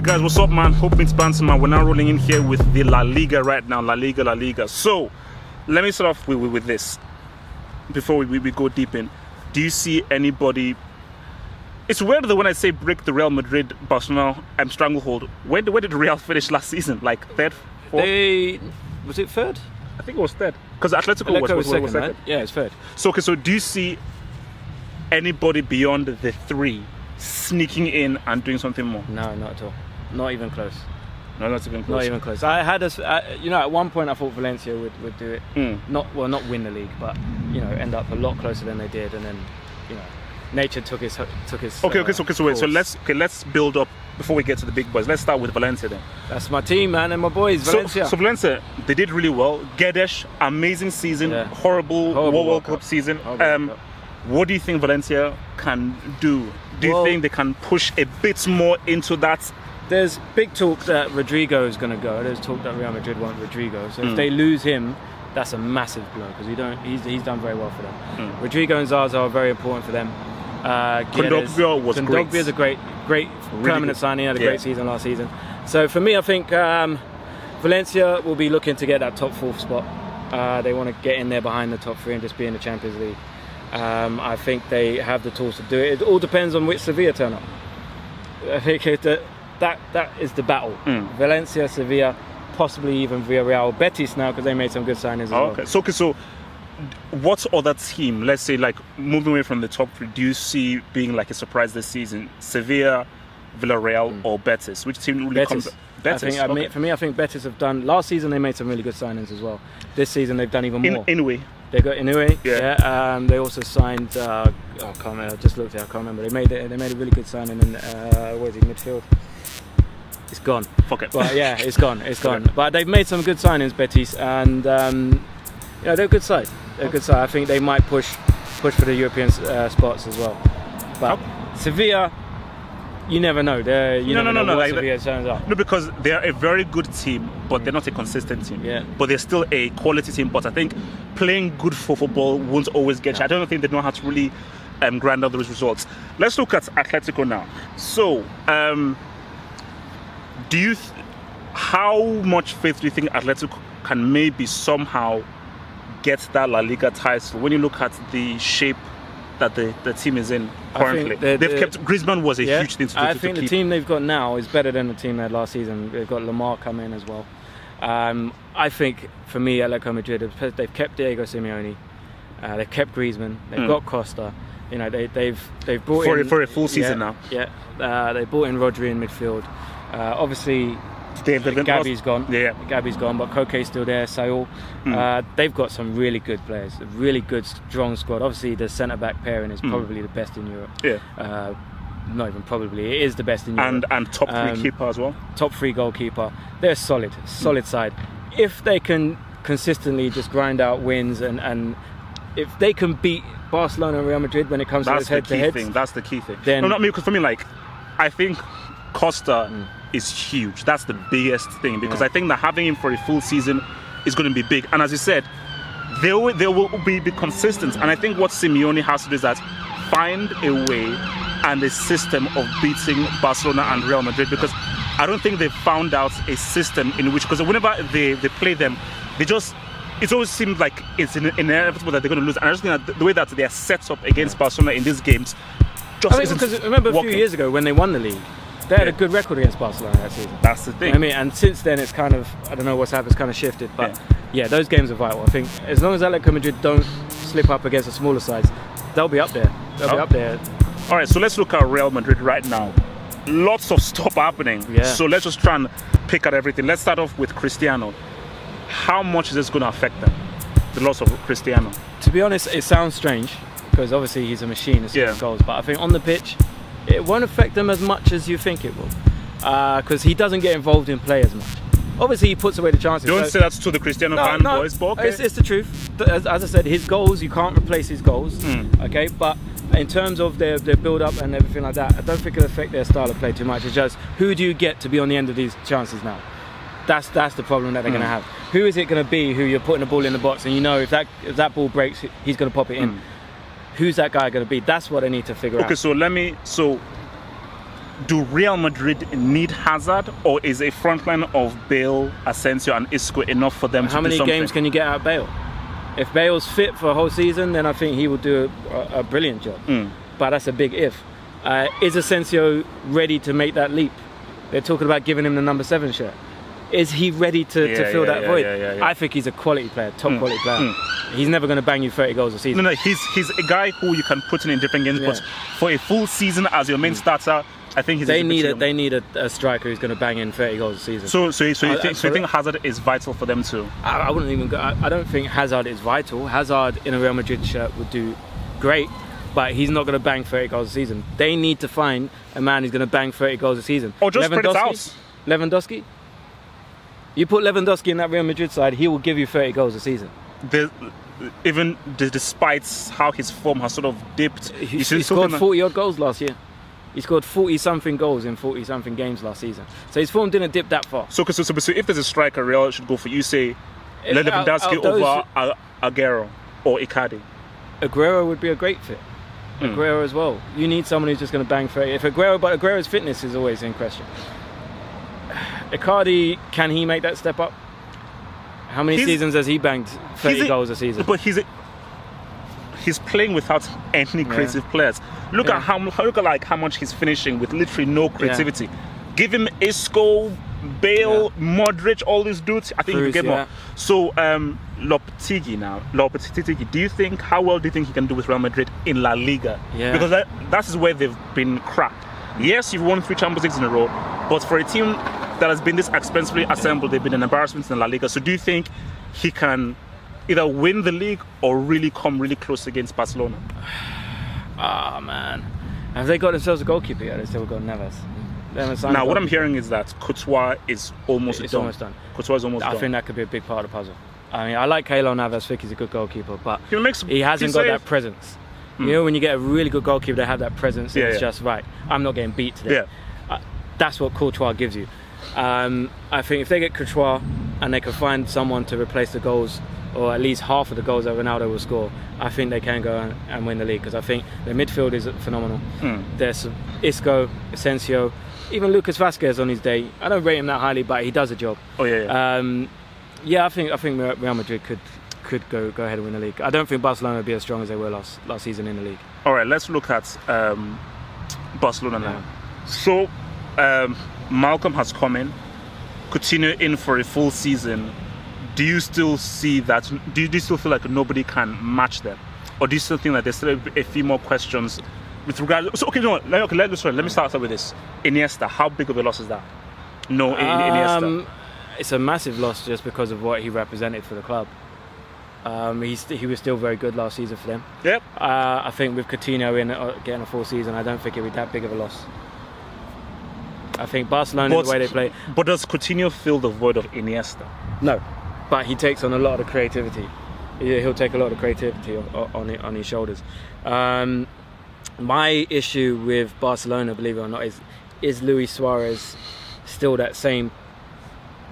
guys, what's up, man? Hope it's Banter, man. We're now rolling in here with the La Liga right now. La Liga. So, let me start off with this. Before we go deep in, do you see anybody... It's weird that when I say break the Real Madrid, Barcelona stranglehold, where did Real finish last season? Like third, fourth? Was it third? I think it was third. Because Atletico was second. Right? Yeah, it's third. So, okay, so do you see anybody beyond the three sneaking in and doing something more? No, not at all. Not even close. No, not even close. Not even close. I had at one point I thought Valencia would do it. Not win the league, but end up a lot closer than they did, and then nature took his. Okay. So wait. So let's build up before we get to the big boys. Let's start with Valencia then. That's my team, man, and my boys. Valencia. So Valencia, they did really well. Guedes, amazing season. Yeah. Horrible World Cup season. What do you think Valencia can do? Do you think they can push a bit more into that? There's big talk that Rodrigo is going to go. There's talk that Real Madrid want Rodrigo. So if they lose him, that's a massive blow because he's done very well for them. Rodrigo and Zaza are very important for them. Kondogbia was great. Kondogbia is a great really permanent signing. He had a great season last season. So for me, I think Valencia will be looking to get that top 4 spot. They want to get in there behind the top 3 and just be in the Champions League. I think they have the tools to do it. It all depends on which Sevilla turn up. I think that is the battle. Valencia, Sevilla, possibly even Villarreal, Betis now because they made some good signings as well. Okay, so what other team, let's say like moving away from the top 3, do you see being like a surprise this season? Sevilla, Villarreal or Betis? Which team really comes? Betis. For me, I think Betis have done. Last season they made some really good signings as well. This season they've done even more. Inouye. They got Inouye. Yeah. They also signed. I can't remember. I just looked at it. I can't remember. They made a really good signing in where's he, midfield. It's gone. Fuck it. But yeah, it's gone. But they've made some good signings, Betis, and they're a good side. They're a good side. I think they might push for the European spots as well. But Sevilla, you never know. No, because they're a very good team, but they're not a consistent team. Yeah. But they're still a quality team. But I think playing good football won't always get you. I don't think they know how to really grind out those results. Let's look at Atletico now. So, how much faith do you think Atletico can maybe somehow get that La Liga title when you look at the shape that the team is in currently? They've kept Griezmann was a huge thing to do. I think the team they've got now is better than the team they had last season. They've got Lamar come in as well. I think for me, Atletico Madrid, they've kept Diego Simeone, they've kept Griezmann, they've got Costa. They've brought in for a full season now. Yeah, they brought in Rodri in midfield. Obviously, Gabi's gone. Yeah, Gabi's gone, but Koke's still there. Saul. They've got some really good players, a really good, strong squad. Obviously, the centre-back pairing is probably the best in Europe. Yeah. Not even probably, it is the best in Europe. And top 3 keeper as well. Top 3 goalkeeper. They're solid side. If they can consistently just grind out wins and if they can beat Barcelona and Real Madrid when it comes to this head-to-head, that's the key thing. Then, no, not me, because for me, like, I think Costa is huge. That's the biggest thing because I think that having him for a full season is going to be big. And as you said, they will be consistent. And I think what Simeone has to do is that find a way and a system of beating Barcelona and Real Madrid, because I don't think they've found out a system in which, because whenever they play them, it always seems like it's inevitable that they're going to lose. And I just think that the way that they are set up against Barcelona in these games because remember a few years ago when they won the league, they had a good record against Barcelona that season. That's the thing. And since then it's kind of, I don't know what's happened, it's kind of shifted. But yeah, those games are vital. I think as long as Atletico Madrid don't slip up against the smaller sides, they'll be up there. They'll be up there. All right, so let's look at Real Madrid right now. Lots of stuff happening. Yeah. So let's just try and pick at everything. Let's start off with Cristiano. How much is this going to affect them, the loss of Cristiano? To be honest, it sounds strange because obviously he's a machine of scoring goals. But I think on the pitch, it won't affect them as much as you think it will, because he doesn't get involved in play as much. Obviously, he puts away the chances. Don't say that's to the Cristiano fan boys, but okay. It's the truth. As I said, his goals, you can't replace his goals. Okay, but in terms of their build-up and everything like that, I don't think it'll affect their style of play too much. It's just, who do you get to be on the end of these chances now? That's the problem that they're going to have. Who is it going to be who you're putting the ball in the box and you know if that ball breaks, he's going to pop it in? Who's that guy going to be? That's what they need to figure out. Okay, so do Real Madrid need Hazard, or is a front line of Bale, Asensio, and Isco enough for them to do something? How many games can you get out of Bale? If Bale's fit for a whole season, then I think he will do a brilliant job. But that's a big if. Is Asensio ready to make that leap? They're talking about giving him the number 7 shirt. Is he ready to fill that void? I think he's a quality player, top quality player. He's never going to bang you 30 goals a season. No, he's a guy who you can put in different games, but for a full season as your main starter, I think they need a striker who's going to bang in 30 goals a season. So you think Hazard is vital for them too? I wouldn't even go. I don't think Hazard is vital. Hazard in a Real Madrid shirt would do great, but he's not going to bang 30 goals a season. They need to find a man who's going to bang 30 goals a season. Or just spread it out. Lewandowski. You put Lewandowski in that Real Madrid side, he will give you 30 goals a season. Despite how his form has sort of dipped, he scored 40 odd goals last year. He scored 40-something goals in 40-something games last season. So his form didn't dip that far. So if there's a striker Real should go for, you say Lewandowski over Aguero or Icardi? Aguero would be a great fit. Aguero as well. You need someone who's just going to bang 30. But Aguero's fitness is always in question. Icardi, can he make that step up? How many seasons has he banged 30 goals a season? But he's playing without any creative players. Look at how much he's finishing with literally no creativity. Give him Isco, Bale, Modric, all these dudes. I think he can get more. So Lopetegui, how well do you think he can do with Real Madrid in La Liga? Because that is where they've been cracked. Yes, you've won 3 Champions Leagues in a row, but for a team that has been this expensively assembled, they've been an embarrassment in La Liga. So do you think he can either win the league or really come really close against Barcelona? Man. Have they got themselves a goalkeeper yet? They still got Neves. Now, what I'm hearing is that Courtois is almost done. Almost done. Courtois is almost done. I think that could be a big part of the puzzle. I mean, I like Keylor Navas. I think he's a good goalkeeper, but he hasn't got that presence. You know, when you get a really good goalkeeper, they have that presence. It's just right. I'm not getting beat today. That's what Courtois gives you. I think if they get Courtois and they can find someone to replace the goals, or at least half of the goals that Ronaldo will score, I think they can go and win the league, because I think their midfield is phenomenal. There's Isco, Asensio, even Lucas Vazquez on his day. I don't rate him that highly, but he does a job. I think Real Madrid could go ahead and win the league. I don't think Barcelona will be as strong as they were last season in the league. All right, let's look at Barcelona now. So Malcolm has come in, Coutinho in for a full season. Do you still see that? Do you still feel like nobody can match them, or do you still think that there's still a few more questions with regard? So let me start with this. Iniesta, how big of a loss is that? Iniesta. It's a massive loss just because of what he represented for the club. He was still very good last season for them. Yep. I think with Coutinho in getting a full season, I don't think it'll be that big of a loss. I think Barcelona, the way they play. But does Coutinho fill the void of Iniesta? No, but he takes on a lot of the creativity. He'll take a lot of creativity on his shoulders. My issue with Barcelona, believe it or not, is Luis Suarez still that same?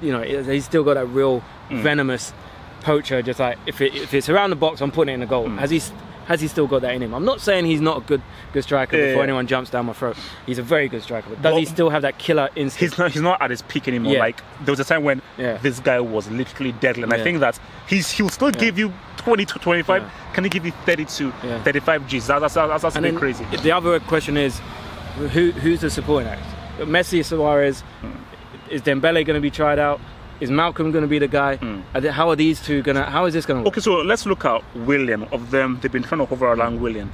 You know, he's still got that real venomous poacher. Just like if it's around the box, I'm putting it in the goal. Has he still got that in him? I'm not saying he's not a good striker before anyone jumps down my throat. He's a very good striker. But does he still have that killer instinct? He's not at his peak anymore. Yeah. Like there was a time when this guy was literally deadly, and I think that he'll still give you 20 to 25. Yeah. Can he give you 32, 35 Gs? That's a bit crazy. The other question is, who's the supporting act? Messi, Suarez. Is Dembele going to be tried out? Is Malcolm going to be the guy? How are these two going to... How is this going to work? Okay, so let's look at Willian. Of them, they've been trying to hover around Willian.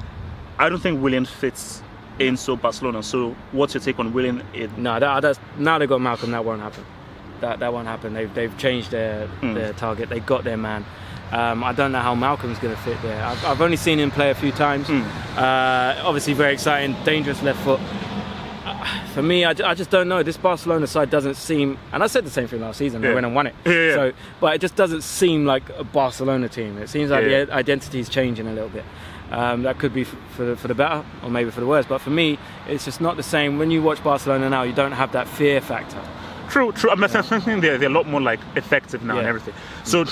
I don't think Willian fits in Barcelona. So what's your take on Willian? No, now they've got Malcolm. That won't happen. That won't happen. They've changed their target. They got their man. I don't know how Malcolm's going to fit there. I've only seen him play a few times. Obviously very exciting, dangerous left foot. For me, I just don't know. This Barcelona side doesn't seem, and I said the same thing last season. They went and won it. So, but it just doesn't seem like a Barcelona team. It seems like the identity is changing a little bit. That could be for the better, or maybe for the worse. But for me, it's just not the same. When you watch Barcelona now, you don't have that fear factor. True. I mean, I think they're a lot more like effective now and everything. So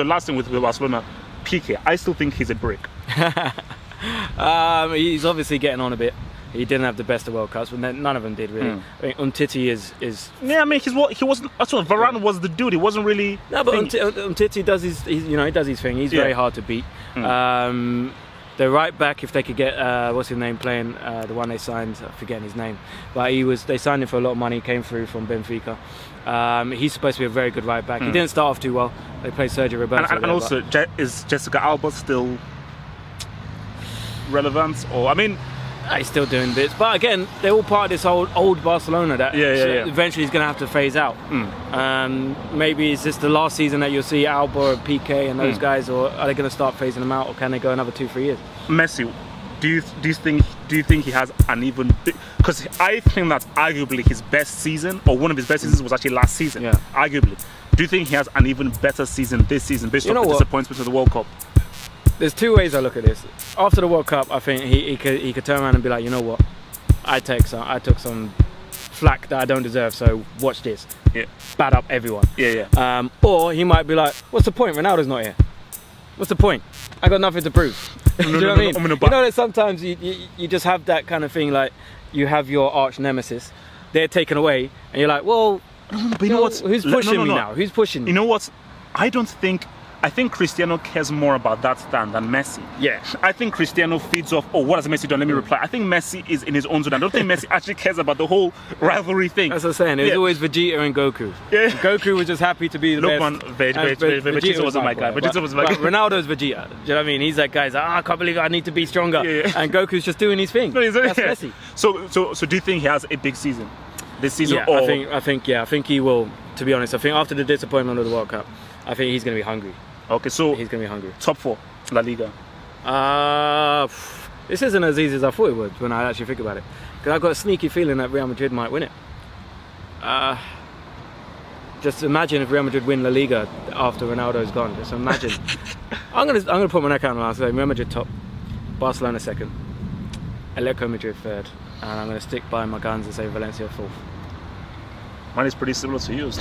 last thing with Barcelona, Piqué. I still think he's a brick. He's obviously getting on a bit. He didn't have the best of World Cups, but none of them did really. I mean, Umtiti is. Yeah, I mean, he wasn't. That's what Varane was the dude. He wasn't really. No, but Umtiti does he does his thing. He's very hard to beat. The right back, if they could get what's his name playing, the one they signed, I'm forgetting his name, but they signed him for a lot of money. Came through from Benfica. He's supposed to be a very good right back. He didn't start off too well. They played Sergio Roberto. And also, is Jessica Alba still relevant? Or I mean, he's still doing bits, but again, they're all part of this old Barcelona that eventually he's going to have to phase out. Maybe it's just the last season that you'll see Alba or Piqué and those guys, or are they going to start phasing them out, or can they go another 2-3 years? Messi, do you think he has an even big? Because I think that arguably his best season, or one of his best seasons, was actually last season. Yeah. Arguably, do you think he has an even better season this season based on the disappointment of the World Cup? There's two ways I look at this. After the World Cup, I think he could turn around and be like, you know what, I took some flack that I don't deserve, so watch this. Yeah. Bad up everyone. Yeah. Or he might be like, what's the point? Ronaldo's not here. What's the point? I got nothing to prove. Do you know what I mean? You know that sometimes you just have that kind of thing, like you have your arch nemesis, they're taken away, and you're like, well, but you know what? Who's pushing me now? Who's pushing me? You know what? I think Cristiano cares more about that stand than Messi. Yeah. I think Cristiano feeds off, what has Messi done? Let me reply. I think Messi is in his own zone. I don't think Messi actually cares about the whole rivalry thing. That's what I'm saying. It was always Vegeta and Goku. Yeah. Goku was just happy to be the best. Look, man, Vegeta wasn't my guy. Vegeta was my guy. Ronaldo's Vegeta. Do you know what I mean? He's that guy. He's like, I can't believe I need to be stronger. And Goku's just doing his thing. That's Messi. So do you think he has a big season? This season? Yeah, I think he will, to be honest. I think after the disappointment of the World Cup, I think he's going to be hungry. Okay, so he's going to be hungry. Top 4, La Liga. This isn't as easy as I thought it would when I actually think about it. Because I've got a sneaky feeling that Real Madrid might win it. Just imagine if Real Madrid win La Liga after Ronaldo's gone. Just imagine. I'm gonna put my neck out and I'll say Real Madrid top, Barcelona second, Atletico Madrid third, and I'm going to stick by my guns and say Valencia fourth. Mine is pretty similar to yours.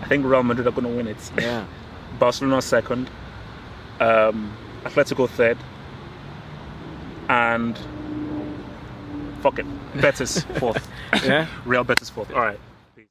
I think Real Madrid are going to win it. Yeah. Barcelona second, Atletico third, and fuck it, Betis fourth. Yeah? Real Betis fourth. All right.